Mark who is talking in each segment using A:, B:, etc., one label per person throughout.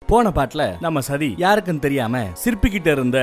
A: போன பாட்டுல நம்ம சதி யாருக்கும் தெரியாம சிற்பிக்கிட்ட இருந்த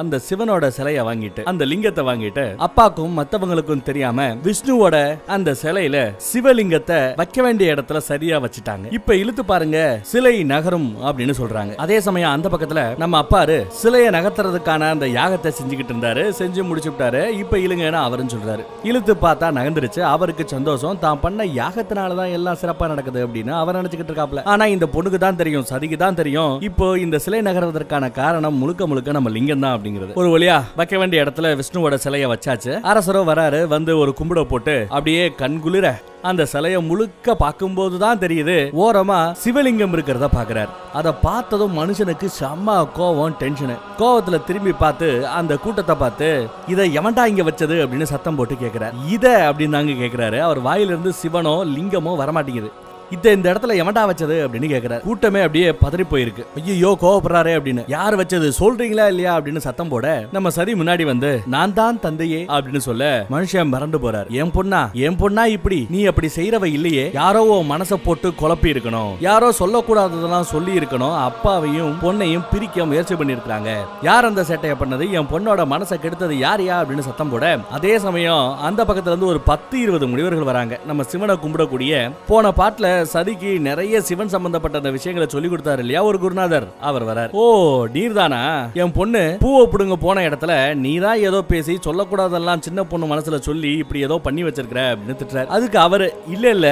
A: அந்த சிவனோட சிலைய வாங்கிட்டு அந்த லிங்கத்தை வாங்கிட்டு அப்பாக்கும் மத்தவங்களுக்கும் தெரியாம விஷ்ணுவோட அந்த சிலையில சிவலிங்கத்தை வைக்க வேண்டிய இடத்துல சரியா வச்சுட்டாங்க. இப்ப இழுத்து பாருங்க சிலை நகரும் அப்படின்னு சொல்றாங்க. அதே சமயம் அந்த பக்கத்துல நம்ம அப்பாரு சிலையை நகர்த்துறதுக்கான அந்த யாகத்தை செஞ்சுக்கிட்டு இருந்தாரு. செஞ்சு முடிச்சுட்டாரு. இப்ப இழுங்கன்னா அவருன்னு சொல்றாரு. இழுத்து பார்த்தா நகர்ந்துருச்சு. அவருக்கு சந்தோஷம். தான் பண்ண யாகத்தினாலதான் எல்லாம் சிறப்பா நடக்குது அப்படின்னு அவர் நினைச்சுக்கிட்டு இருக்காப்ல. ஆனா இந்த பொண்ணுக்கு தான் தெரியும், சதிக்கு தான் தெரியும், இப்போ இந்த சிலை நகர்வதற்கான காரணம் முழுக்க முழுக்க நம்ம லிங்கம் தான் அப்படிங்கிறது. ஒரு வழியா வைக்க வேண்டிய இடத்துல விஷ்ணுவோட சிலையை வச்சாச்சு. அரசரோ வராரு. வந்து ஒரு கும்பிட போட்டு அப்படியே கண்குளிர அந்த சிலையை முழுக்க பார்க்கும்போது தான் தெரியுது ஓரமா சிவலிங்கம் இருக்கிறத பாக்குறாரு. அதை பார்த்ததும் மனுஷனுக்கு செம்ம கோவம், டென்ஷன். கோவத்துல திரும்பி பார்த்து அந்த கூட்டத்தை பார்த்து இதை எவன்டா இங்க வச்சது அப்படின்னு சத்தம் போட்டு கேட்கிறார். இத அப்படின்னு தாங்க கேட்கிறாரு. அவர் வாயிலிருந்து சிவனோ லிங்கமோ வரமாட்டேங்குது. இந்த இடத்துல எவன்டா வச்சது அப்படின்னு கேக்குறாரு. கூட்டமே அப்படியே பதறி போயிருக்கு. ஐயோ கோவப்படுறாரே அப்படின்னு. யார் வச்சது சொல்றீங்களா இல்லையா அப்படின்னு சத்தம் போட நம்ம சரி முன்னாடி வந்து நான் தான் தந்தையே அப்படின்னு சொல்ல மனுஷன் மறந்து போறாரு. என் பொண்ணா இப்படி நீ அப்படி செய்யறவ இல்லையே. யாரோ மனசை போட்டு குழப்பி இருக்கணும். யாரோ சொல்லக்கூடாததெல்லாம் சொல்லி இருக்கணும். அப்பாவையும் பொண்ணையும் பிரிக்க முயற்சி பண்ணி இருக்காங்க. யார் அந்த சேட்டையை பண்ணது? என் பொண்ணோட மனசை கெடுத்தது யாரையா அப்படின்னு சத்தம் போட அதே சமயம் அந்த பக்கத்துல இருந்து ஒரு 10-20 முனிவர்கள் வராங்க. நம்ம சிவனை கும்பிடக்கூடிய போன பாட்டுல சதிக்கு நிறைய சிவன் சம்பந்தப்பட்ட அந்த விஷயங்களை சொல்லி கொடுத்தாரு இல்லையா ஒரு குருநாதர். அவர் வரார். ஓ நீர்தானா? என் பொண்ணு பூவை பிடுங்க போன இடத்துல நீதான் ஏதோ பேசி சொல்லக்கூடாதெல்லாம் சின்ன பொண்ணு மனசுல சொல்லி இப்படி ஏதோ பண்ணி வச்சிருக்கிற அப்படின்னு திட்டுறாரு. அதுக்கு அவரு இல்ல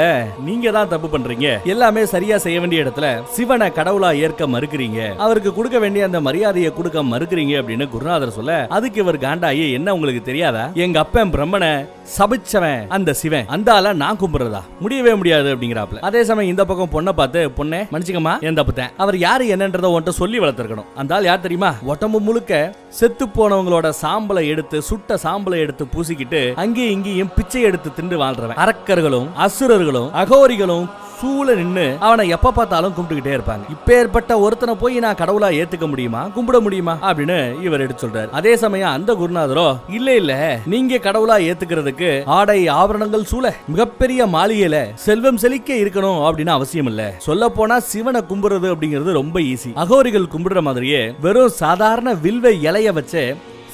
A: நீங்க தான் தப்பு பண்றீங்க. எல்லாமே சரியா செய்ய வேண்டிய இடத்துல சிவனை கடவுளா ஏற்க மறுக்கிறீங்க. அவருக்கு கொடுக்க வேண்டிய அந்த மரியாதையை கொடுக்க மறுக்கிறீங்க அப்படின்னு குருநாதர் சொல்ல அதுக்கு இவர் காண்டாயி என்ன உங்களுக்கு தெரியாதா? எங்க அப்பன் பிரம்மனை சபிச்சவன் அந்த சிவன். அந்த ஆள நான் கும்பிடுறதா முடியவே முடியாது அப்படிங்கிறாப்ல. அதே சமயம் இந்த பக்கம் பொண்ணை பார்த்து பொண்ணே மன்னிச்சுக்கமா என் தப்புத்தேன். அவர் யாரு என்னன்றத உன்கிட்ட சொல்லி வளர்த்திருக்கணும். அந்த ஆள் யார் தெரியுமா? உடம்பு முழுக்க செத்து போனவங்களோட சாம்பலை எடுத்து சுட்ட சாம்பலை எடுத்து பூசிக்கிட்டு அங்கேயும் இங்கேயும் பிச்சை எடுத்து திண்டு வாழ்றவன். அரக்கர்களும் அசுரர்களும் அகோரிகளும் சூழ நின்னு அவனை எப்ப பார்த்தாலும் கும்பிட்டுக்கிட்டே இருப்பாங்க. இப்பேற்பட்ட ஒருத்தனை போய் நான் கடவுளா ஏத்துக்க முடியுமா, கும்பிட முடியுமா அப்படின்னு இவர் எடுத்து சொல்றாரு. அதே சமயம் அந்த குருநாதரோ இல்ல நீங்க கடவுளா ஏத்துக்கிறதுக்கு ஆடை ஆபரணங்கள் சூழ மிகப்பெரிய மாளிகையில செல்வம் செழிக்க இருக்கணும் அப்படின்னு அவசியம் இல்ல. சொல்ல போனா சிவனை கும்பிடுறது அப்படிங்கிறது ரொம்ப ஈஸி. அகோரிகள் கும்பிடுற மாதிரியே வெறும் சாதாரண வில்வ இலைய வச்சு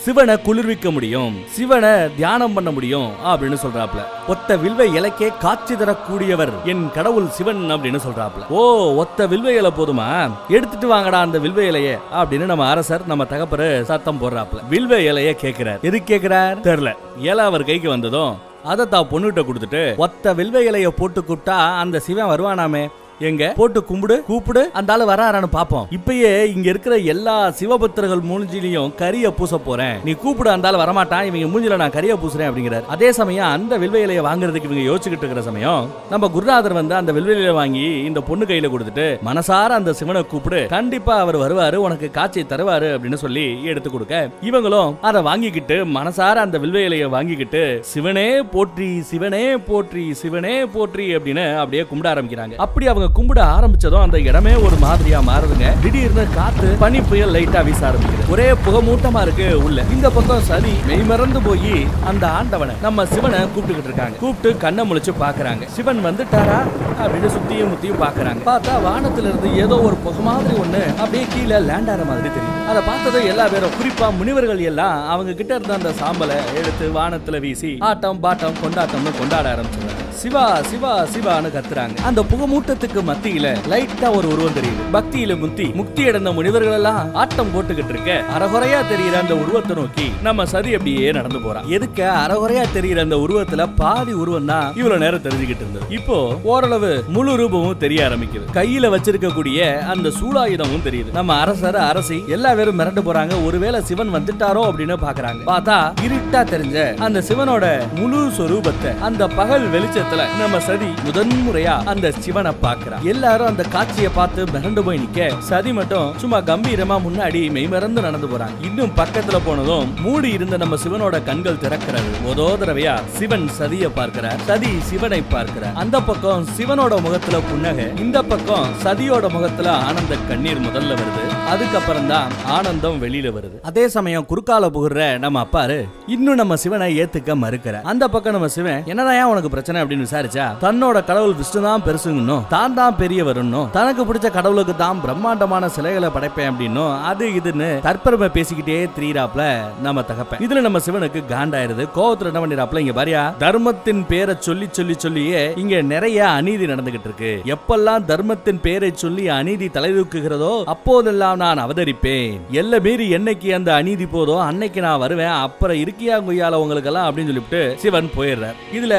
A: சிவனை குளிர்விக்க முடியும், சிவனை தியானம் பண்ண முடியும் அப்படின்னு சொல்றாப்ல. ஒத்த வில்வ இலைக்கே காட்சி தரக்கூடியவர் என் கடவுள் சிவன் அப்படின்னு சொல்றாப்ல. ஓ ஒத்த வில்வ இலை போதுமா? எடுத்துட்டு வாங்கடா அந்த வில்வ இலைய அப்படின்னு நம்ம அரசர் நம்ம தகப்பரு சத்தம் போடுறாப்ல. வில்வ இலைய கேட்கிறார். எது கேட்கிறார் தெரியல. இலை அவர் கைக்கு வந்ததும் அதை தான் பொண்ணுகிட்ட கொடுத்துட்டு ஒத்த வில்வ இலைய போட்டு கூப்பிட்டா அந்த சிவன் வருவானாமே, எங்க போட்டு கூப்பிடு அந்த ஆளு வராரான்னு பாப்போம். இப்பயே இங்க இருக்கிற எல்லா சிவபக்தர்கள் மூஞ்சிலையும் கரிய பூச போறேன், நீ கூப்பிடு அந்த ஆளு வரமாட்டான், இவங்க மூஞ்சில நான் கரிய பூசுறேன் அப்படிங்கிறார். அதே சமயம் அந்த வில்வ இலையை வாங்குறதுக்கு இவங்க யோசிச்சுக்கிட்டு இருக்கிற சமயம் நம்ம குருநாதர் வந்து அந்த வில்வ இலையை வாங்கி இந்த பொண்ணு கையில கொடுத்துட்டு மனசார அந்த சிவனை கூப்பிடு, கண்டிப்பா அவர் வருவாரு, உனக்கு காட்சி தருவாரு அப்படின்னு சொல்லி எடுத்து கொடுக்க இவங்களும் அதை வாங்கிக்கிட்டு மனசார அந்த வில்வ இலையை வாங்கிக்கிட்டு சிவனே போற்றி சிவனே போற்றி சிவனே போற்றி அப்படின்னு அப்படியே கும்பிட ஆரம்பிக்கிறாங்க. அப்படி அவங்க கும்பிட ஆரம்பிச்சதும் அந்த இடமே ஒரு மாதிரியா மாறுதுங்க. திடீர்னு காத்து பனி புயல் லைட்டா வீச ஆரம்பிக்குது. ஒரே புகமூட்டமா இருக்கு உள்ள. இந்த பக்கம் சரி மெய்மறந்து போய் அந்த ஆண்டவனை நம்ம சிவனை கூப்பிட்டுக்கிட்டு இருக்காங்க. கூப்பிட்டு கண்ணை முழிச்சு பாக்குறாங்க. சிவன் வந்துட்டாரா அப்படின்னு சுத்தியும் முத்தியும் பாக்குறாங்க. பார்த்தா வானத்துல இருந்து ஏதோ ஒரு புகை மாதிரி ஒண்ணு அப்படியே கீழே லேண்ட் ஆற மாதிரி தெரியும். அதை பார்த்ததும் எல்லா பேரும் குறிப்பா முனிவர்கள் எல்லாம் அவங்க கிட்ட இருந்த அந்த சாம்பலை எடுத்து வானத்துல வீசி ஆட்டம் பாட்டம் கொண்டாட்டம்னு கொண்டாட ஆரம்பிச்சாங்க. சிவா சிவா சிவான்னு கத்துறாங்க. அந்த புகமூட்டத்துக்கு மத்தியில லைட்டா ஒரு உருவம் தெரியுது. பக்தியில முக்தி அடைந்த முனிவர்கள் எல்லாம் ஆட்டம் போட்டுக்கிட்டு இருக்க அரகுறையா தெரியுற அந்த உருவத்தை நோக்கி நம்ம சதி அப்படியே நடந்து போறான். எதுக்கு அரகுறையா தெரியுற அந்த உருவத்துல பாதி உருவம் தான் இவ்வளவு நேரம் தெரிஞ்சுக்கிட்டு இருந்தது. இப்போ ஓரளவு முழு ரூபமும் தெரிய ஆரம்பிக்குது. கையில வச்சிருக்கக்கூடிய அந்த சூலாயுதமும் தெரியுது. நம்ம அரசர் அரசி எல்லா பேரும் மிரண்டு போறாங்க. ஒருவேளை சிவன் வந்துட்டாரோ அப்படின்னு பாக்குறாங்க. பார்த்தா இருட்டா தெரிஞ்ச அந்த சிவனோட முழு சொரூபத்தை அந்த பகல் வெளிச்ச நம்ம சதி முதன்முறையா அந்த சிவனை பார்க்கிறார். எல்லாரும் அந்த காட்சியை பார்த்து மிரண்டு போய் நிக்க சதி மட்டும் சும்மா கம்பீரமா முன்னாடி மெய்மறந்து நடந்து போறாங்க. இன்னும் பக்கத்துல போனதும் மூடி இருந்த நம்ம சிவனோட கண்கள் திறக்கிறது. முதோதரவையா சிவன் சதியை பார்க்கிறார், சதி சிவனை பார்க்கிறார். அந்த பக்கம் சிவனோட முகத்துல புன்னகை, இந்த பக்கம் சதியோட முகத்துல ஆனந்த கண்ணீர் முதல்ல வருது. அதுக்கப்புறம் தான் ஆனந்தம் வெளியில வருது. அதே சமயம் குறுக்கால புகுற நம்ம அப்பாரு இன்னும் நம்ம சிவனை ஏத்துக்க மறுக்கிற. அந்த பக்கம் நம்ம சிவன் என்னதான் உனக்கு பிரச்சனை அப்படின்னு அப்படின்னு விசாரிச்சா தன்னோட கடவுள் விஷ்ணு தான் பெருசுங்கன்னும் தான் தான் பெரியவருன்னும் தனக்கு பிடிச்ச கடவுளுக்கு தான் பிரம்மாண்டமான சிலைகளை படைப்பேன் அப்படின்னும் அது இதுன்னு தற்பெருமை பேசிக்கிட்டே திரியிறாப்ல நம்ம தகப்பன். இதுல நம்ம சிவனுக்கு காண்டாயிருது. கோவத்துல என்ன பண்ணிராப்ல, இங்க பாரியா தர்மத்தின் பேரை சொல்லி சொல்லி சொல்லியே இங்க நிறைய அநீதி நடந்துகிட்டு இருக்கு. எப்பெல்லாம் தர்மத்தின் பேரை சொல்லி அநீதி தலைதூக்குகிறதோ அப்போதெல்லாம் நான் அவதரிப்பேன். எல்லை மீறி என்னைக்கு அந்த அநீதி போதோ அன்னைக்கு நான் வருவேன். அப்புறம் இருக்கியா கொய்யால உங்களுக்கு எல்லாம் அப்படின்னு சொல்லிட்டு சிவன் போயிடுறார். இதுல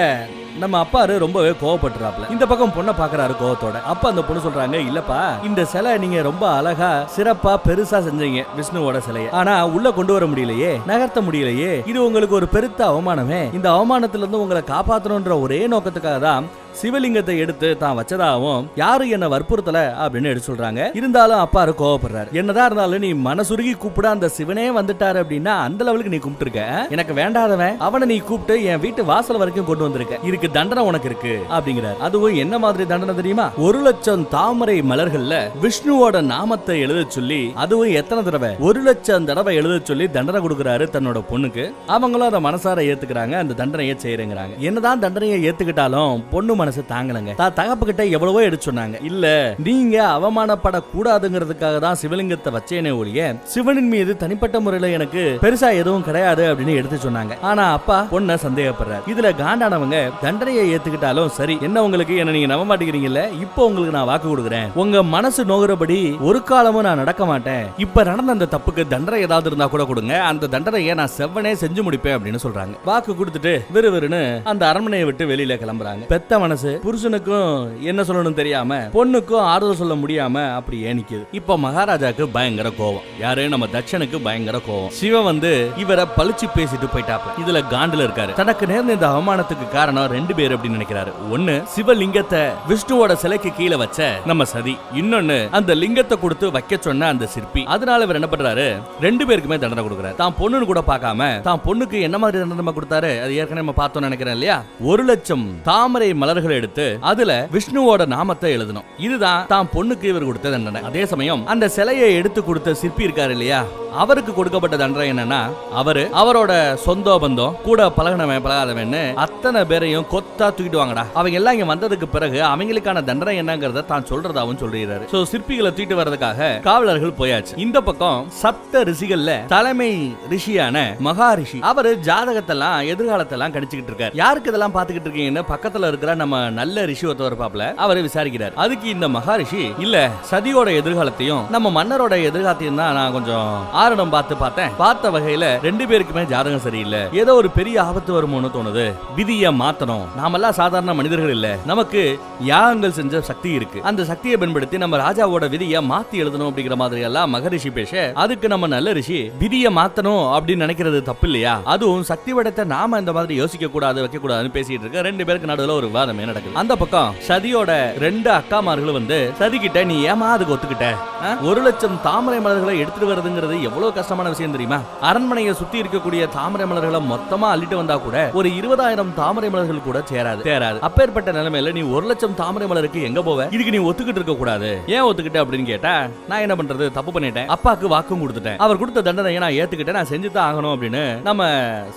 A: நம்ம அப்பாரு ரொம்பவே கோவப்பட்டுறாப்ல. இந்த பக்கம் பொண்ணை பாக்குறாரு கோவத்தோட. அப்ப அந்த பொண்ணு சொல்றாங்க, இல்லப்பா இந்த சிலை நீங்க ரொம்ப அழகா சிறப்பா பெருசா செஞ்சீங்க விஷ்ணுவோட சிலையை. ஆனா உள்ள கொண்டு வர முடியலையே, நகர்த்த முடியலையே. இது உங்களுக்கு ஒரு பெருத்த அவமானமே. இந்த அவமானத்துல இருந்து உங்களை காப்பாற்றணும்ன்ற ஒரே நோக்கத்துக்காக தான் சிவலிங்கத்தை எடுத்து தான் வச்சதாகவும் யாரும் என்ன வற்புறுத்தல அப்படின்னு எடுத்து சொல்றாங்க. இருந்தாலும் அப்பாரு கோவப்படுறாரு. என்னதான் இருந்தாலும் நீ மனசுருகி கூப்பிட அந்த சிவனே வந்துட்டாரு அப்படின்னா அந்த லெவலுக்கு நீ கூப்பிட்டுருக்க. எனக்கு வேண்டாதவன் அவனை நீ கூப்பிட்டு என் வீட்டு வாசல் வரைக்கும் கொண்டு வந்திருக்க. இதுக்கு தண்டனை உனக்கு இருக்கு அப்படிங்கிறார். அதுவும் என்ன மாதிரி தண்டனை தெரியுமா? 1,00,000 தாமரை மலர்கள்ல விஷ்ணுவோட நாமத்தை எழுத சொல்லி, அதுவும் எத்தனை தடவை 1,00,000 தடவை எழுத சொல்லி தண்டனை கொடுக்கிறாரு தன்னோட பொண்ணுக்கு. அவங்களும் அதை மனசார ஏத்துக்கிறாங்க. அந்த தண்டனையை செய்யறேங்கிறாங்க. என்னதான் தண்டனையை ஏத்துக்கிட்டாலும் பொண்ணு மனசு தாங்கலங்க. தகப்பு கிட்ட எவ்வளவோ எடுத்து சொன்னாங்க. இல்ல நீங்க அவமானப்பட கூடாதுங்கிறதுக்காக தான் சிவலிங்கத்தை வச்சேனே ஒழிய சிவனின் மீது தனிப்பட்ட முறையில எனக்கு பெருசா எதுவும் கிடையாது அப்படின்னு எடுத்து சொன்னாங்க. ஆனா அப்பா பொண்ண சந்தேகப்படுறாரு. இதுல காண்டானவங்க தண்டனையை ஏத்துக்கிட்டாலும் சரி, என்ன உங்களுக்கு என்ன நீங்க நம்ப மாட்டேங்கிறீங்கல்ல, இப்போ உங்களுக்கு நான் வாக்கு கொடுக்குறேன். உங்க மனசு நோகுறபடி ஒரு காலமும் நான் நடக்க மாட்டேன். இப்ப நடந்த அந்த தப்புக்கு தண்டனை ஏதாவது இருந்தா கூட கொடுங்க. அந்த தண்டனையை நான் செவ்வனே செஞ்சு முடிப்பேன் அப்படின்னு சொல்றாங்க. வாக்கு கொடுத்துட்டு விறுவிறுன்னு அந்த அரண்மனையை விட்டு வெளியில கிளம்புறாங்க. பெத்த மனசு புருஷனுக்கும் என்ன சொல்லணும் தெரியாம பொண்ணுக்கும் ஆறுதல் சொல்ல முடியாம அப்படி ஏனிக்குது. இப்ப மகாராஜாக்கு பயங்கர கோவம். யாரு? நம்ம தட்சனுக்கு பயங்கர கோவம். சிவன் வந்து இவரை பழிச்சு பேசிட்டு போயிட்டாப்ல. இதுல காண்டுல இருக்காரு. தனக்கு நேர்ந்த இந்த அவமானத்துக்கு காரணம் 2 பேர் அப்படின்னு நினைக்கிறாரு. ஒன்னு சிவலிங்கத்தை விஷ்ணுவோட சிலைக்கு கீழே வச்ச நம்ம சதி, இன்னொன்னு அந்த லிங்கத்தை கொடுத்து வைக்க சொன்ன அந்த சிற்பி. அதனால இவர் என்ன பண்றாரு, 2 பேருக்குமே தண்டனை கொடுக்கிறாரு. தான் பொண்ணுன்னு கூட பார்க்காம தான் பொண்ணுக்கு என்ன மாதிரி தண்டனை கொடுத்தாரு அது ஏற்கனவே நம்ம பார்த்தோம் நினைக்கிறேன் இல்லையா? 1,00,000 தாமரை மலர்கள் எடுத்து அதுல விஷ்ணுவோட நாமத்தை எழுதணும். இதுதான் தான் பொண்ணுக்கு இவர் கொடுத்த தண்டனை. அதே சமயம் அந்த சிலையை எடுத்து கொடுத்த சிற்பி இருக்காரு இல்லையா, அவருக்கு கொடுக்கப்பட்ட தண்டனை என்னன்னா, அவரோட சொந்த பந்தம் கூட பழகினவன் பழகாதவன் அத்தனை பேரையும் கொத்தா தூக்கிட்டு வாங்கடா. அவங்க எல்லாம் இங்க வந்ததுக்கு பிறகு அவங்களுக்கான தண்டனை என்னங்கறத தான் சொல்றதாவும் சொல்றாரு. சோ சிற்பிகளை தூக்கிட்டு வர்றதுக்காக காவலர்கள் போயாச்சு. இந்த பக்கம் சப்த ரிஷிகள்ல தலைமை ரிஷியான மகாரிஷி அவரு ஜாதகத்தெல்லாம் எதிர்காலத்தெல்லாம் கணிச்சுக்கிட்டு இருக்காரு. யாருக்கு இதெல்லாம் பாத்துக்கிட்டு இருக்கீங்கன்னு பக்கத்துல இருக்கிற நம்ம நல்ல ரிஷி ஒருத்தவர் பாப்பல அவரை விசாரிக்கிறார். அதுக்கு இந்த மகாரிஷி, இல்ல சதியோட எதிர்காலத்தையும் நம்ம மன்னரோட எதிர்காலத்தையும் தான் நான் கொஞ்சம் ஆரணம் பார்த்த வகையில 2 பேருக்குமே ஜாதகம் சரியில்லை. ஏதோ ஒரு பெரிய ஆபத்து வருமோன்னு தோணுது. விதியை மாத்தணும். நாமெல்லாம் சாதாரண மனிதர்கள் இல்ல, நமக்கு யாகங்கள் செஞ்ச சக்தி இருக்கு. அந்த சக்தியை பயன்படுத்தி நம்ம ராஜாவோட விதியை மாத்தி எழுதணும் அப்படிங்கிற மாதிரி எல்லாம் மகரிஷி பேச, அதுக்கு நம்ம நல்ல ரிஷி விதியை மாத்தணும் அப்படின்னு நினைக்கிறது தப்பு இல்லையா, அதுவும் சக்தி படைத்த நாம இந்த மாதிரி யோசிக்க கூடாது வைக்க கூடாதுன்னு பேசிட்டு இருக்க 2 பேருக்கு நடுவுல ஒரு வாதமே நடக்குது. அந்த பக்கம் சதியோட 2 அக்காமார்கள் வந்து சதி கிட்ட, நீ ஏமா அதுக்கு ஒத்துக்கிட்ட? 1,00,000 தாமரை மலர்களை எடுத்துட்டு வருதுங்கிறது எவ்வளவு கஷ்டமான விஷயம் தெரியுமா? அரண்மனையை சுத்தி இருக்கக்கூடிய தாமரை மலர்களை மொத்தமா அள்ளிட்டு வந்தா கூட ஒரு 20,000 தாமரை மலர்கள் கூட சேராது. அப்பேற்பட்ட நிலைமையில நீ 1,00,000 தாமரை மலருக்கு எங்க போவ? இதுக்கு நீ ஒத்துக்கிட்டு இருக்க கூடாது. ஏன் ஒத்துக்கிட்ட அப்படின்னு கேட்டா, நான் என்ன பண்றது, தப்பு பண்ணிட்டேன், அப்பாக்கு வாக்கும் கொடுத்துட்டேன், அவர் கொடுத்த தண்டனையை நான் ஏத்துக்கிட்டேன், நான் செஞ்சுதான் ஆகணும் அப்படின்னு நம்ம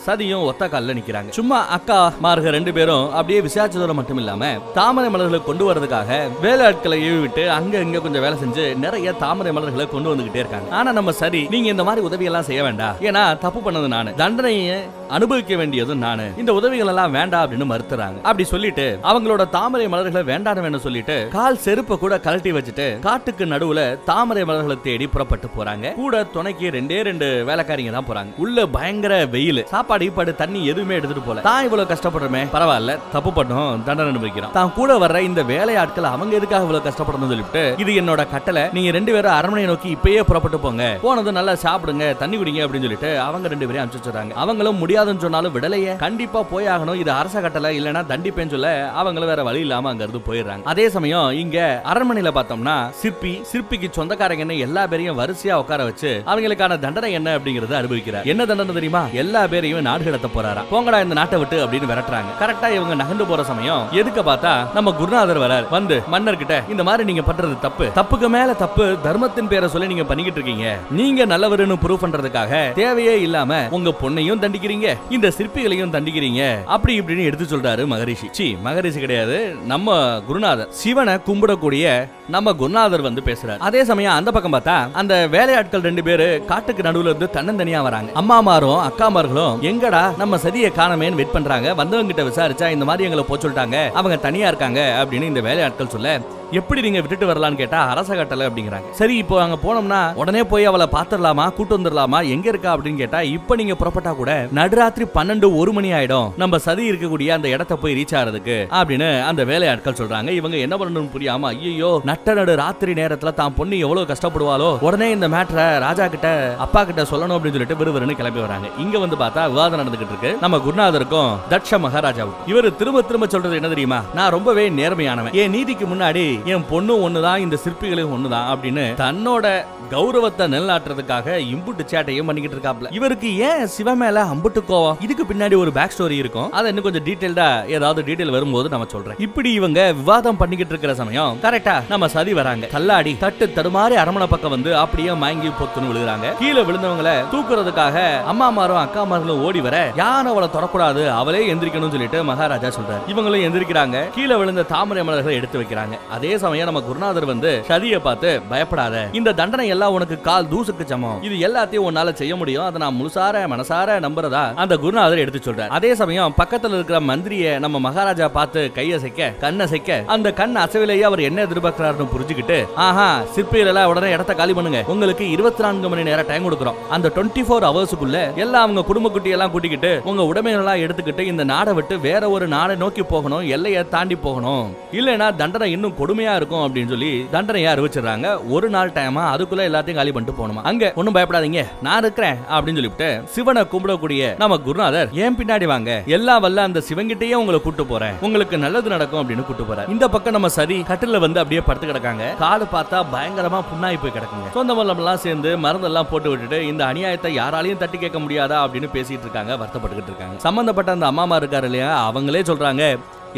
A: சதியும் ஒத்த கால்ல நிக்கிறாங்க. சும்மா அக்கா மார்க 2 பேரும் அப்படியே விசாரிச்சதோட மட்டும் இல்லாம தாமரை மலர்களை கொண்டு வரதுக்காக வேலையாட்களை ஏவி விட்டு அங்க இங்க கொஞ்சம் வேலை செஞ்சு நிறைய தாமரை மலர்களை கொண்டு வந்துகிட்டே இருக்காங்க. ஆனா நம்ம சரி, நீங்க இந்த மாதிரி உதவி எல்லாம் செய்ய வேண்டாம், ஏன்னா தப்பு பண்ணது நானு, தண்டனையை அனுபவிக்க வேண்டியதும் நானு, இந்த உதவிகள் எல்லாம் வேண்டாம் அப்படின்னு மறுத்துறாங்க. அப்படி சொல்லிட்டு அவங்களோட தாமரை மலர்களை வேண்டாம் சொல்லிட்டு கால் செருப்பை கூட கழட்டி வச்சுட்டு காட்டுக்கு நடுவுல தாமரை மலர்களை தேடி புறப்பட்டு போறாங்க. கூட துணைக்கு 2 வேலைக்காரிங்க தான் போறாங்க. உள்ள பயங்கர வெயில், சாப்பாடு ஈப்பாடு தண்ணி எதுவுமே எடுத்துட்டு போல. தான் இவ்வளவு கஷ்டப்படுறமே, பரவாயில்ல, தப்பு பண்ணோம், தண்டனை அனுபவிக்கிறோம். தான் கூட வர்ற இந்த வேலையாட்கள் அவங்க எதுக்காக இவ்வளவு கஷ்டப்படணும் சொல்லிட்டு, இது என்னோட கட்டளை, நீங்க 2 பேரும் அரண்மனை நோக்கி இப்பயே புறப்பட்டு போங்க, போனது நல்லா சாப்பிடுங்க, தண்ணி குடிங்க அப்படின்னு சொல்லிட்டு அவங்க 2 பேரையும் அனுப்பிச்சு வச்சாங்க. அவங்களும் முடியாதுன்னு சொன்னாலும் விடலையே, கண்டிப்பா போய் ஆகணும், இது அரச கட்டளை, இல்லனா தண்டிப்பேன்னு சொல்ல அவங்களும் வேற வழி இல்லாம அங்க இருந்து போயிடுறாங்க. அதே சமயம் இங்க அரண்மனையில பார்த்தோம்னா சிற்பிக்கு சொந்தக்காரங்க எல்லா பேரையும் வரிசையா உட்கார வச்சு அவங்களுக்கான தண்டனை என்ன அப்படிங்கறத அனுபவிக்கிறார். என்ன தண்டனை தெரியுமா? எல்லா பேரையும் நாடு கடத்த போறாரா, போங்கடா இந்த நாட்டை விட்டு அப்படின்னு விரட்டுறாங்க. கரெக்டா இவங்க நகர்ந்து போற சமயம் எதுக்கு பார்த்தா நம்ம குருநாதர் வரார். வந்து மன்னர் கிட்ட இந்த மாதிரி நீங்க பண்றது தப்பு, தப்புக்கு மேல தப்பு, தர்மத்தின் பேரை சொல்லி நீங்க பண்ணிக்கிட்டு இருக்கீங்க. நீங்க நல்லவருன்னு ப்ரூவ் பண்றதுக்காக தேவையே இல்லாம உங்க பொண்ணையும் தண்டிக்கிறீங்க, இந்த சிற்பிகளையும் தண்டிக்கிறீங்க, அப்படி இப்படின்னு எடுத்து சொல்றாரு மகரிஷி. மகரிஷி கிடையாது, நம்ம குருநாதர், சிவனை கும்பிடக்கூடிய நம்ம குருநாதர் வந்து பேசுறாரு. அதே சமயம் அந்த பக்கம் பார்த்தா அந்த வேலையாட்கள் 2 பேரு காட்டுக்கு நடுவுல இருந்து தன்னந்தனியா வராங்க. அம்மாமாரும் அக்காமார்களும் எங்கடா நம்ம சதியை காணமேன்னு வெயிட் பண்றாங்க. வந்தவங்க கிட்ட விசாரிச்சா இந்த மாதிரி எங்களை போக சொல்லிட்டாங்க, அவங்க தனியா இருக்காங்க அப்படின்னு இந்த வேலையாட்கள் சொல்ல, எப்படி நீங்க விட்டுட்டு வரலான்னு கேட்டா அரச கட்டளை அப்படிங்கிறாங்க. சரி, இப்போ அங்க போனோம்னா உடனே போய் அவளை பாத்துடலாமா, கூட்டு வந்துடலாமா, எங்க இருக்கா அப்படின்னு கேட்டா, இப்ப நீங்க புறப்பட்டா கூட நடுராத்திரி 12-1 மணி ஆயிடும் நம்ம சதி இருக்கக்கூடிய அந்த இடத்தை போய் ரீச் ஆறதுக்கு அப்படின்னு அந்த வேலையாட்கள் சொல்றாங்க. இவங்க என்ன பண்ணணும்னு புரியாம, ஐயோ நட்ட நடு ராத்திரி நேரத்துல தான் பொண்ணு எவ்வளவு கஷ்டப்படுவாளோ, உடனே இந்த மேட்டரை ராஜா கிட்ட அப்பா கிட்ட சொல்லணும் அப்படின்னு சொல்லிட்டு விறுவிறுன்னு கிளம்பி வராங்க. இங்க வந்து பார்த்தா விவாதம் நடந்துகிட்டு இருக்கு நம்ம குருநாதருக்கும் தட்ச மகாராஜாவுக்கும். இவரு திரும்ப திரும்ப சொல்றது என்ன தெரியுமா, நான் ரொம்பவே நேர்மையானவன், என் நீதிக்கு முன்னாடி என் பொண்ணு ஒண்ணுதான், இந்த சிற்பிகளும் ஒண்ணுதான் அப்படின்னு தன்னோட கௌரவத்தை நிலைநாட்டுறதுக்காக இம்புட்டு சேட்டையும் பண்ணிக்கிட்டு இருக்காப்ல. இவருக்கு ஏன் சிவ மேல அம்புட்டு கோவம்? இதுக்கு பின்னாடி ஒரு பேக் ஸ்டோரி இருக்கும், அதை இன்னும் கொஞ்சம் டீடைல்டா ஏதாவது டீடைல் வரும்போது நம்ம சொல்றேன். இப்படி இவங்க விவாதம் பண்ணிக்கிட்டு இருக்கிற சமயம் கரெக்டா நம்ம சதி வராங்க. கல்லாடி தட்டு தடுமாறி அரமனை பக்கம் வந்து அப்படியே மயங்கி பொத்துன்னு விழுகிறாங்க. கீழே விழுந்தவங்களை தூக்குறதுக்காக அம்மாமாரும் அக்காமார்களும் ஓடி வர, யான் அவளை தொடக்கூடாது, அவளே எந்திரிக்கணும்னு சொல்லிட்டு மகாராஜா சொல்றாரு. இவங்களும் எந்திரிக்கிறாங்க. கீழே விழுந்த தாமரை மலர்களை எடுத்து வைக்கிறாங்க. அதே சமயம் நம்ம குருநாதர் வந்து சதியை பார்த்து, பயப்படாத, இந்த தண்டனை எல்லாம் உனக்கு கால் தூசுக்கு சமம், இது எல்லாத்தையும் உன்னால செய்ய முடியும், அதை நான் முழுசார மனசார நம்புறதா அந்த குருநாதர் எடுத்து சொல்றார். அதே சமயம் பக்கத்துல இருக்கிற மந்திரிய நம்ம மகாராஜா பார்த்து கையசைக்க, கண்ணசைக்க, அந்த கண் அசைவிலேயே அவர் என்ன எதிர்பார்க்கிறாருன்னு புரிஞ்சுக்கிட்டு, ஆஹா சிற்பிகள் உடனே இடத்த காலி பண்ணுங்க, உங்களுக்கு 24 மணி நேரம் டைம் கொடுக்குறோம், அந்த 24 ஹவர்ஸ்க்குள்ள எல்லாம் அவங்க குடும்ப குட்டி எல்லாம் கூட்டிக்கிட்டு உங்க உடைமைகளெல்லாம் எடுத்துக்கிட்டு இந்த நாடை விட்டு வேற ஒரு நாடை நோக்கி போகணும், எல்லையை தாண்டி போகணும், இல்லைன்னா தண்டனை இன்னும் கொடுமையா இருக்கும் அப்படின்னு சொல்லி தண்டனையை அறிவிச்சிடறாங்க. ஒரு நாள் டைமா, அதுக்குள்ள எல்லாத்தையும் காலி பண்ணிட்டு போகணுமா. அங்க ஒண்ணும் பயப்படாதீங்க, நான் இருக்கிறேன் அப்படின்னு சொல்லிட்டு சிவனை கும்பிடக்கூடிய நம்ம குருநாதர், ஏன் பின்னாடி வாங்க, எல்லா வல்ல அந்த சிவங்கிட்டயே உங்களை கூட்டு போறேன், உங்களுக்கு நல்லது நடக்கும் அப்படின்னு கூட்டு போறாரு. இந்த பக்கம் நம்ம சதி கட்டில வந்து அப்படியே படுத்து கிடக்காங்க. காடு பார்த்தா பயங்கரமா புண்ணாய் போய் கிடக்குங்க. சொந்த மல்லம் எல்லாம் சேர்ந்து மருந்தெல்லாம் போட்டு விட்டுட்டு இந்த அநியாயத்தை யாராலையும் தட்டி கேட்க முடியாதா அப்படின்னு பேசிட்டு இருக்காங்க, வருத்தப்பட்டுக்கிட்டு இருக்காங்க. சம்பந்தப்பட்ட அந்த அம்மாமா இருக்காரு இல்லையா, அவங்களே சொல்றாங்க,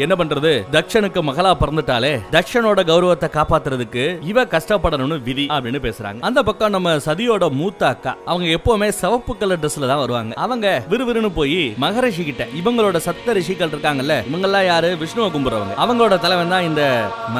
A: என்ன பண்றது, தக்ஷனுக்கு மகளா பிறந்துட்டாலே தக்ஷனோட கௌரவத்தை காப்பாத்துறதுக்கு இவ கஷ்டப்படணும்னு விதி அப்படின்னு பேசுறாங்க. அந்த பக்கம் நம்ம சதியோட மூத்த அக்கா, அவங்க எப்பவுமே சிவப்பு கலர் ட்ரெஸ்ல தான் வருவாங்க. அவங்க விறுவிறுன்னு போய் மகரிஷி கிட்ட, இவங்களோட சப்த ரிஷிகள் இருக்காங்கல்ல, இவங்க எல்லாம் யாரு, விஷ்ணுவை கும்பிடுறவங்க, அவங்களோட தலைவன் தான் இந்த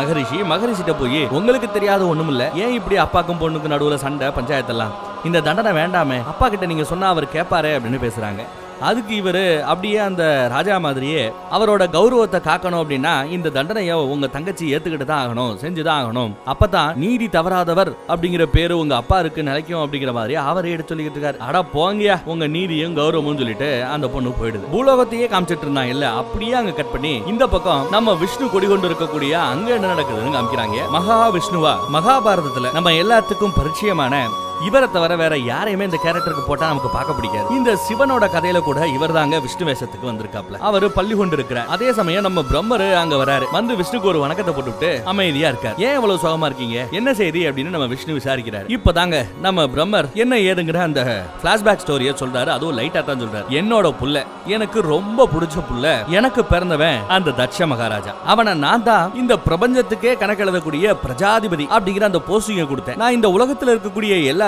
A: மகரிஷி. மகரிஷிட்ட போய், உங்களுக்கு தெரியாத ஒண்ணும் இல்ல, ஏன் இப்படி அப்பாக்கும் பொண்ணுக்கு நடுவுல சண்டை பஞ்சாயத்தெல்லாம், இந்த தண்டனை வேண்டாமே, அப்பா கிட்ட நீங்க சொன்னா அவர் கேட்பாரு அப்படின்னு பேசுறாங்க. அதுக்கு இவரு அப்படியே அந்த ராஜா மாதிரியே அவரோட கௌரவத்தை காக்கணும் அப்படின்னா இந்த தண்டனையை உங்க தங்கச்சி ஏத்துக்கிட்டு தான் ஆகணும், செஞ்சுதான் ஆகணும், அப்பதான் நீதி தவறாதவர் அப்படிங்கிற பேரு உங்க அப்பா இருக்கு நிலைக்கும் அப்படிங்கிற மாதிரி அவரே எடுத்து சொல்லிட்டு இருக்காரு. அட போங்கயா உங்க நீதியும் கௌரவமும் சொல்லிட்டு அந்த பொண்ணு போயிடுது. பூலோகத்தையே காமிச்சிட்டு இருந்தான் இல்ல, அப்படியே அங்க கட் பண்ணி இந்த பக்கம் நம்ம விஷ்ணு கொடி கொண்டு இருக்கக்கூடிய அங்க என்ன நடக்குதுன்னு காமிக்கிறாங்க. மகா விஷ்ணுவா மகாபாரதத்துல நம்ம எல்லாத்துக்கும் பரிச்சயமான இவரை தவிர வேற யாரையுமே இந்த கேரக்டருக்கு போட்டா நமக்கு பார்க்க பிடிக்காது. இந்த சிவனோட கதையில கூட இவர் தாங்க விஷ்ணு வேஷத்துக்கு வந்திருக்காப்ல. அவரு பள்ளி கொண்டு இருக்கிறார். அதே சமயம் நம்ம பிரம்மரு அங்க வராரு. வந்து விஷ்ணுக்கு ஒரு வணக்கத்தை போட்டுவிட்டு அமைதியா இருக்கார். ஏன் இவ்வளவு சுகமா இருக்கீங்க, என்ன செய்தி அப்படின்னு நம்ம விஷ்ணு விசாரிக்கிறார். இப்பதாங்க நம்ம பிரம்மர் என்ன ஏதுங்கிற அந்த பிளாஷ்பேக் ஸ்டோரியை சொல்றாரு. அதுவும் லைட்டா தான் சொல்றாரு. என்னோட புள்ள, எனக்கு ரொம்ப பிடிச்ச புள்ள, எனக்கு பிறந்தவன் அந்த தட்ச மகாராஜா, அவனை நான் தான் இந்த பிரபஞ்சத்துக்கே கணக்கெழுதக்கூடிய பிரஜாதிபதி அப்படிங்கிற அந்த போஸ்டிங்க கொடுத்தேன். நான் இந்த உலகத்துல இருக்கக்கூடிய எல்லாத்தையும்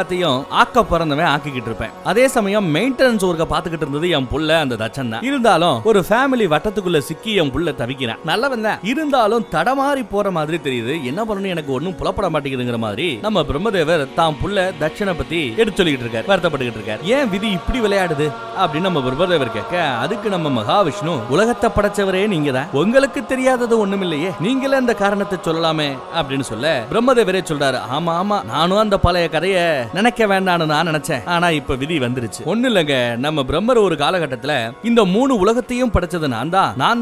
A: ஆக்க பிறந்தவன் ஆக்கிக்கிட்டு இருப்பேன். அதே சமயம் மெயின்டெனன்ஸ் ஒர்க்க பாத்துக்கிட்டு இருந்தது என் புள்ள அந்த தட்சன் தான். இருந்தாலும் ஒரு ஃபேமிலி வட்டத்துக்குள்ள சிக்கி என் புள்ள தவிக்கிறான். நல்லவன் தான், இருந்தாலும் தடமாறி போற மாதிரி தெரியுது, என்ன பண்ணணும் எனக்கு ஒன்னும் புலப்பட மாட்டேங்குதுங்கிற மாதிரி நம்ம பிரம்மதேவர் தான் புள்ள தட்சனை பத்தி எடுத்து சொல்லிட்டு இருக்காரு, வருத்தப்பட்டுக்கிட்டு இருக்காரு. ஏன் விதி இப்படி விளையாடுது அப்படின்னு நம்ம பிரம்மதேவர் கேட்க, அதுக்கு நம்ம மகாவிஷ்ணு, உலகத்தை படைச்சவரே நீங்க தான், உங்களுக்கு தெரியாதது ஒண்ணும் இல்லையே, நீங்களே அந்த காரணத்தை சொல்லலாமே அப்படின்னு சொல்ல பிரம்மதேவரே சொல்றாரு, ஆமா ஆமா நானும் அந்த பழைய கதையை நினைக்க வேண்டாம்னு நான் நினைச்சேன், ஆனா இப்ப விதி வந்துருச்சு. ஒண்ணு இல்லங்க, நம்ம பிரம்மர் ஒரு காலகட்டத்துல இந்த 3 உலகத்தையும் படைச்சது நான்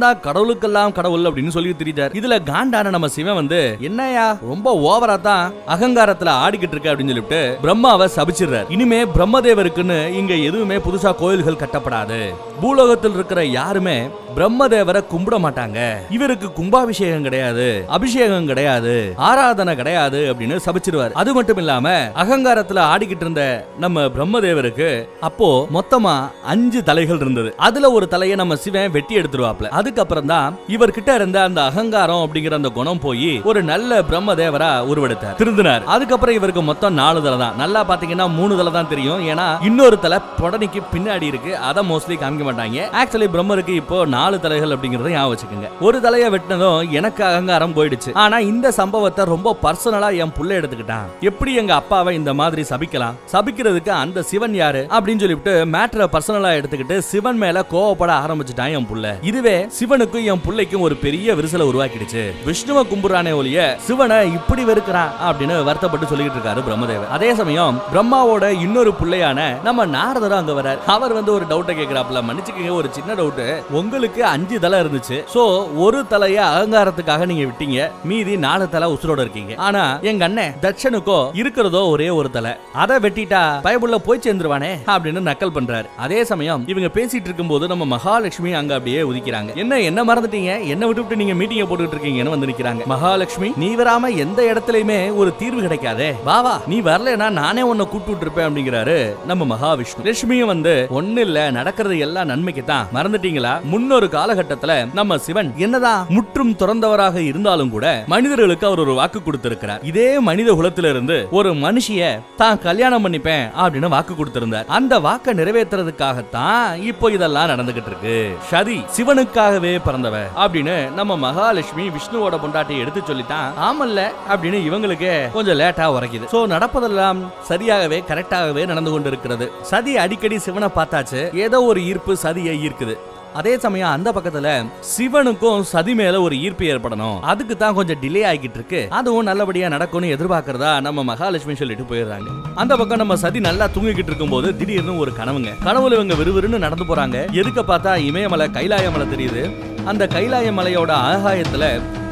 A: தான் கடவுளுக்கெல்லாம் கடவுள் அப்படின்னு சொல்லி திரிதார். இதுல காண்டான நம்ம சிவன் வந்து, என்னையா ரொம்ப ஓவரா தான் அகங்காரத்துல ஆடிக்கிட்டு இருக்க அப்படின்னு சொல்லிட்டு பிரம்மாவை சபிச்சிடுறார். இனிமே பிரம்மதேவருக்குன்னு இங்க எதுவுமே புதுசா கோயில்கள் கட்டப்படாது, பூலோகத்தில் இருக்கிற யாருமே பிரம்மதேவரை கும்பிட மாட்டாங்க, இவருக்கு கும்பாபிஷேகம் கிடையாது, அபிஷேகம் கிடையாது, ஆராதனை கிடையாது அப்படின்னு சபிச்சிருவார். அது மட்டும் இல்லாம அகங்காரத்துல உலகத்துல ஆடிக்கிட்டு இருந்த நம்ம பிரம்மதேவருக்கு அப்போ மொத்தமா 5 தலைகள் இருந்தது. அதுல ஒரு தலையை நம்ம சிவன் வெட்டி எடுத்துருவாப்ல. அதுக்கப்புறம் தான் இவர்கிட்ட இருந்த அந்த அகங்காரம் அப்படிங்கிற அந்த குணம் போய் ஒரு நல்ல பிரம்மதேவரா உருவெடுத்தார், திருந்தினார். அதுக்கப்புறம் இவருக்கு மொத்தம் 4 தலை தான். நல்லா பாத்தீங்கன்னா 3 தலை தான் தெரியும். ஏன்னா இன்னொரு தலை பொடனிக்கு பின்னாடி இருக்கு. அதை மோஸ்ட்லி காமிக்க மாட்டாங்க. ஆக்சுவலி பிரம்மருக்கு இப்போ 4 தலைகள் அப்படிங்கறத ஞாபகம் வச்சுக்கோங்க. ஒரு தலையை வெட்டினதும் எனக்கு அகங்காரம் போயிடுச்சு. ஆனா இந்த சம்பவத்தை ரொம்ப பர்சனலா என் புள்ள எடுத்துக்கிட்டான். எப்படி எங்க அப்பாவை இந்த மாதிரி சபிக்கலாம்? சபிக்கிறதுக்கு அந்த சிவன் யாரு அப்படின்னு சொல்லிட்டு மேட்டரை பர்சனலா எடுத்துக்கிட்டு சிவன் மேல கோவப்பட ஆரம்பிச்சுட்டான் என் புள்ள. இதுவே சிவனுக்கும் என் புள்ளைக்கும் ஒரு பெரிய விரிசலை உருவாக்கிடுச்சு. விஷ்ணுவை கும்புறானே ஒழிய சிவனை இப்படி வெறுக்கிறான் அப்படின்னு வருத்தப்பட்டு சொல்லிட்டு இருக்காரு பிரம்மதேவர். அதே சமயம் பிரம்மாவோட இன்னொரு புள்ளையான நம்ம நாரதர் அங்க வரார். அவர் ஒரு டவுட்டை கேட்கிறாப்ல. மன்னிச்சுக்கங்க, ஒரு சின்ன டவுட். உங்களுக்கு 5 தலை இருந்துச்சு. சோ ஒரு தலைய அகங்காரத்துக்காக நீங்க விட்டீங்க, மீதி 4 தலை உசுரோட இருக்கீங்க. ஆனா எங்க அண்ணன் தட்சனுக்கோ இருக்கிறதோ ஒரே ஒரு தலை. அதை வெட்டிட்டா பயபுள்ள போய் சேர்ந்துருவானே அப்படின்னு நக்கல் பண்றாரு. அதே சமயம் இவங்க பேசிட்டு இருக்கும்போது நம்ம மகாலட்சுமி அங்க அப்படியே உதிக்கிறாங்க. என்ன மறந்துட்டீங்க? என்ன விட்டுவிட்டு நீங்க மீட்டிங் போட்டுட்டு இருக்கீங்கன்னு வந்து நிக்கிறாங்க. மகாலட்சுமி, நீ வராம எந்த இடத்துலயுமே ஒரு தீர்வு கிடைக்காதே, வா நீ வரலனா நானே உன்னை கூப்பிட்டு இருப்பேன் அப்படிங்கிறாரு நம்ம மகாவிஷ்ணு. லட்சுமியும் ஒண்ணு இல்ல, நடக்கிறது எல்லாம் நன்மைக்கு தான். மறந்துட்டீங்களா? முன்னொரு காலகட்டத்துல நம்ம சிவன் என்னதான் முற்றும் துறந்தவராக இருந்தாலும் கூட மனிதர்களுக்கு அவர் ஒரு வாக்கு கொடுத்திருக்கிறார். இதே மனித குலத்தில இருந்து ஒரு மனுஷிய தான் கல்யாணம் பண்ணிப்பேன் அப்படின்னு வாக்கு கொடுத்திருந்தார். அந்த வாக்கை நிறைவேற்றுறதுக்காகத்தான் இப்போ இதெல்லாம் நடந்துகிட்டு இருக்கு. சதி சிவனுக்காகவே பிறந்தவ அப்படின்னு நம்ம மகாலட்சுமி விஷ்ணுவோட பொண்டாட்டி எடுத்து சொல்லிட்டான். ஆமல்ல அப்படின்னு இவங்களுக்கு கொஞ்சம் லேட்டா உரைக்குது. சோ நடப்பதெல்லாம் சரியாகவே கரெக்டாகவே நடந்து கொண்டிருக்கிறது. சதி அடிக்கடி சிவனை பார்த்தாச்சு, ஏதோ ஒரு ஈர்ப்பு சதியை ஈர்க்குது. அதே சமயம் அந்த பக்கத்துல சிவனுக்கும் சதி மேல ஒரு ஈர்ப்பு ஏற்படணும், அதுக்கு தான் கொஞ்சம் டிலே ஆகிட்டு இருக்கு. அதுவும் நல்லபடியா நடக்கும்னு எதிர்பார்க்கறதா நம்ம மகாலட்சுமி சொல்லிட்டு போயிடுறாங்க. அந்த பக்கம் நம்ம சதி நல்லா தூங்கிக்கிட்டு இருக்கும் போது திடீர்னு ஒரு கனவுல இவங்க விறுவிறுன்னு நடந்து போறாங்க. எதுக்க பார்த்தா இமயமலை கைலாய மலை தெரியுது. அந்த கைலாய மலையோட ஆகாயத்துல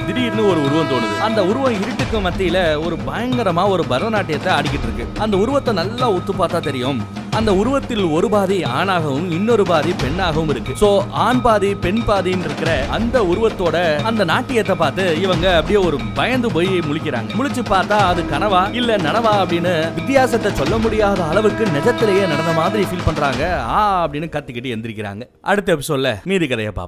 A: திடீர்னு ஒரு உருவம் தோணுது. அந்த உருவம் இருட்டுக்கு மத்தியில ஒரு பயங்கரமா ஒரு பரதநாட்டியத்தை ஆடிக்கிட்டு இருக்கு. அந்த உருவத்தை நல்லா உத்து பார்த்தா தெரியும், அந்த உருவத்தில் ஒரு பாதி ஆணாகவும் இன்னொரு பாதி பெண்ணாகவும் இருக்கு. சோ ஆண் பாதி பெண் பாதின்னு இருக்கிற அந்த உருவத்தோட அந்த நாட்டியத்தை பார்த்து இவங்க அப்படியே ஒரு பயந்து போய் முழிக்கிறாங்க. முழிச்சு பார்த்தா அது கனவா இல்ல நனவா அப்படின்னு வித்தியாசத்தை சொல்ல முடியாத அளவுக்கு நிஜத்திலேயே நடந்த மாதிரி ஃபீல் பண்றாங்க. அப்படின்னு கத்திக்கிட்டு எந்திரிக்கிறாங்க. அடுத்த எபிசோட்ல மீதி கதையை பார்ப்போம்.